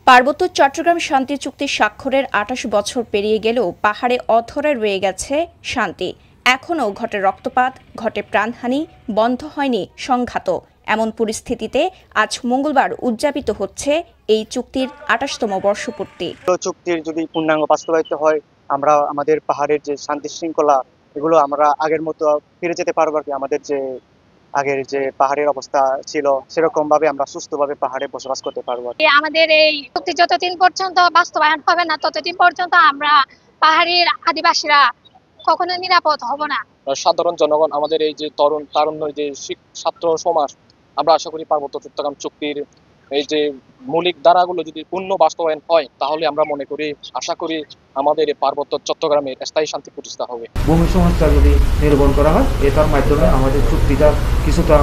পার্বত্য চট্টগ্রাম শান্তি চুক্তি স্বাক্ষরের ২৮ বছর পেরিয়ে গেলেও পাহাড়ে অধরে রয়ে গেছে শান্তি। এখনও ঘটে রক্তপাত, ঘটে প্রাণহানি, বন্ধ হয়নি সংঘাত। এমন পরিস্থিতিতে আজ মঙ্গলবার উদযাপিত হচ্ছে এই চুক্তির ২৮তম বর্ষপূর্তি। চুক্তির যদি পূর্ণাঙ্গ বাস্তবায়িত হয়, আমরা আমাদের পাহাড়ের যে শান্তি শৃঙ্খলা এগুলো আমরা আগের মতো ফিরে যেতে পারবো আর কি। আমাদের যে আগের যে পাহাড়ের অবস্থা ছিল সেরকম ভাবে আমরা সুস্থভাবে পাহাড়ে বসবাস করতে পারবো। আমাদের এই চুক্তি যতদিন পর্যন্ত বাস্তবায়ন হবে না ততদিন পর্যন্ত আমরা পাহাড়ের আদিবাসীরা কখনো নিরাপদ হব না। সাধারণ জনগণ, আমাদের এই যে তারুণ্য যে ছাত্র সমাজ, আমরা আশা করি পার্বত্য চট্টগ্রাম চুক্তির এই যে মৌলিক ধারাগুলো যদি পূর্ণ বাস্তবায়ন হয় তাহলে আমরা আশা করি আমাদের এই পার্বত্য চট্টগ্রামের স্থায়ী শান্তি প্রতিষ্ঠা হবে। ভূমি সংস্কার যদি নির্মাণ করা হয়, এটার মাধ্যমে আমাদের চুক্তিটা কিছুটা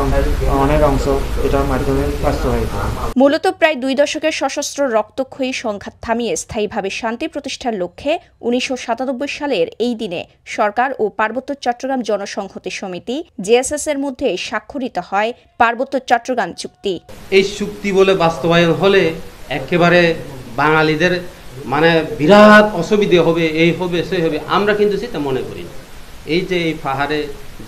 অনেক অংশ এটার মাধ্যমে বাস্তবায়িত হয়। মূলত প্রায় ২ দশকের সশস্ত্র রক্তক্ষয়ী সংঘাত থামিয়ে স্থায়ীভাবে শান্তি প্রতিষ্ঠার লক্ষ্যে ১৯৯৭ সালের এই দিনে সরকার ও পার্বত্য চট্টগ্রাম জনসংহতি সমিতি জেএসএস এর মধ্যে স্বাক্ষরিত হয় পার্বত্য চট্টগ্রাম চুক্তি। এই চুক্তি বলে বাস্তবায়ন হলে একেবারে বাঙালিদের বিরাট অসুবিধে হবে, এই হবে সেই হবে, আমরা কিন্তু সেটা মনে করি না। এই যে এই পাহাড়ে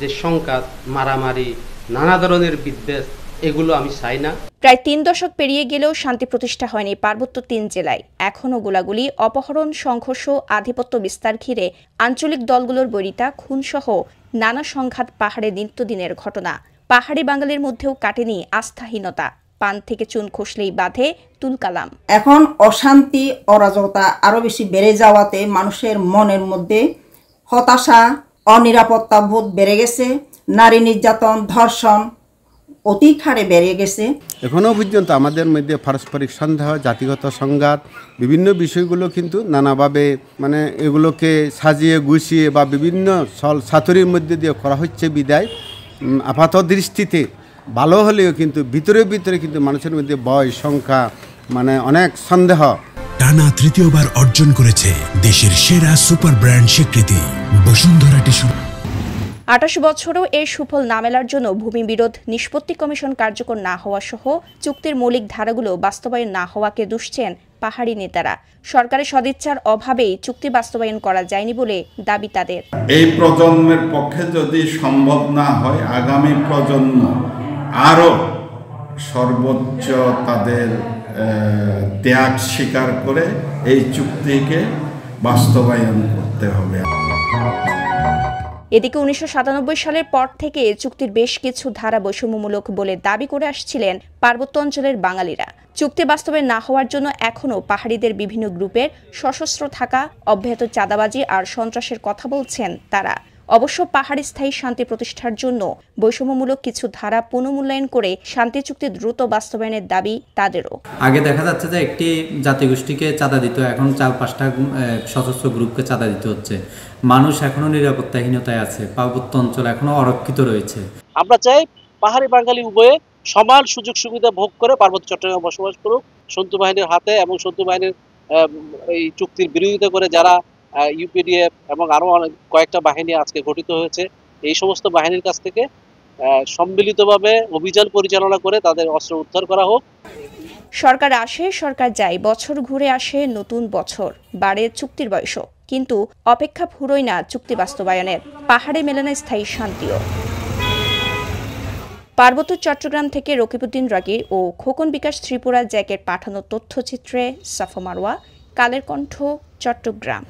যে সংঘাত, মারামারি, নানা ধরনের বিদ্বেষ, এগুলো আমি চাই না। প্রায় ৩ দশক পেরিয়ে গেলেও শান্তি প্রতিষ্ঠা হয়নি পার্বত্য ৩ জেলায়। এখনও গোলাগুলি, অপহরণ, সংঘর্ষ, আধিপত্য বিস্তার ঘিরে আঞ্চলিক দলগুলোর বৈরিতা, খুনসহ নানা সংঘাত পাহাড়ে নিত্যদিনের ঘটনা। পাহাড়ি বাঙালির মধ্যেও কাটেনি আস্থাহীনতা। পান থেকে চুন খসলেই বাঁধে তুলকালাম। এখন অশান্তি, অরাজকতা আরো বেশি বেড়ে যাওয়াতে মানুষের মনের মধ্যে হতাশা, অনিরাপত্তা বোধ বেড়ে গেছে। নারী নির্যাতন, ধর্ষণ অতি হারে বেড়ে গেছে। এখনও পর্যন্ত আমাদের মধ্যে পারস্পরিক সন্দেহ, জাতিগত সংঘাত, বিভিন্ন বিষয়গুলো কিন্তু নানাভাবে এগুলোকে সাজিয়ে গুছিয়ে বা বিভিন্ন ছাতুরির মধ্যে দিয়ে করা হচ্ছে বিদায় আপাত দৃষ্টিতে ভালো হলেও কিন্তু ভিতরে ভিতরে কিন্তু মানুষের মধ্যে ভয়, সংখ্যা, অনেক সন্দেহ। টানা তৃতীয়বার অর্জন করেছে দেশের সেরা সুপার ব্র্যান্ড স্বীকৃতি বসুন্ধরা টিস্যু। ২৮ বছরও এর সুফল না মেলার জন্য ভূমি বিরোধ নিষ্পত্তি কমিশন কার্যকর না হওয়া সহ চুক্তির মৌলিক ধারাগুলো বাস্তবায়ন না হওয়াকে দুষছেন পাহাড়ি নেতারা। সরকারের সদিচ্ছার অভাবেই চুক্তি বাস্তবায়ন করা যায়নি বলে দাবি তাদের। এই প্রজন্মের পক্ষে যদি সম্ভব না হয়, আগামী প্রজন্ম আরো সর্বোচ্চ তাদের ত্যাগ স্বীকার করে এই চুক্তিকে বাস্তবায়ন করতে হবে। এদিকে ১৯৯৭ সালের পর থেকে চুক্তির বেশ কিছু ধারা বৈষম্যমূলক বলে দাবি করে আসছিলেন পার্বত্য অঞ্চলের বাঙালিরা। চুক্তি বাস্তবায়ন না হওয়ার জন্য এখনও পাহাড়িদের বিভিন্ন গ্রুপের সশস্ত্র থাকা, অব্যাহত চাঁদাবাজি আর সন্ত্রাসের কথা বলছেন তারা। অবশ্য পাহাড়ি স্থায়ী শান্তি প্রতিষ্ঠার জন্য বৈষম্যমূলক কিছু ধারা পুনর্মূল্যায়ন করে শান্তি চুক্তি দ্রুত বাস্তবায়নের দাবি তাদেরও। আগে দেখা যাচ্ছে যে একটি জাতিগোষ্ঠীকে চাঁদা দিত, এখন ৪-৫টা সশস্ত্র গ্রুপকে চাঁদা দিতে হচ্ছে। মানুষ এখনো নিরাপত্তাহীনতায় আছে, পার্বত্য অঞ্চল এখনো অরক্ষিত রয়েছে। আমরা চাই পাহাড়ি বাঙালি উভয়ে সমান সুযোগ সুবিধা ভোগ করে পার্বত্য চট্টগ্রামে বসবাস করুক। শত্রু বাহিনীর হাতে এবং শত্রু বাহিনীর এই চুক্তির বিরোধিতা করে যারা ইউপিডিএফ এবং আরো কয়েকটা বাহিনী আজকে গঠিত হয়েছে, এই সমস্ত বাহিনীর কাছ থেকে সম্মিলিতভাবে অভিযান পরিচালনা করে তাদের অস্ত্র উদ্ধার করা হোক। সরকার আসে, সরকার যায়, বছর ঘুরে আসে, নতুন বছর বাড়ে চুক্তির বয়সও, কিন্তু অপেক্ষা ফুরোয় না চুক্তি বাস্তবায়নের। পাহাড়ে মেলে না স্থায়ী শান্তিও। পার্বত্য চট্টগ্রাম থেকে রকিবউদ্দিন রাগী ও খোকন বিকাশ ত্রিপুরা জ্যাকের পাঠানো তথ্যচিত্রে সাফা মারওয়া, কালের কণ্ঠ, চট্টগ্রাম।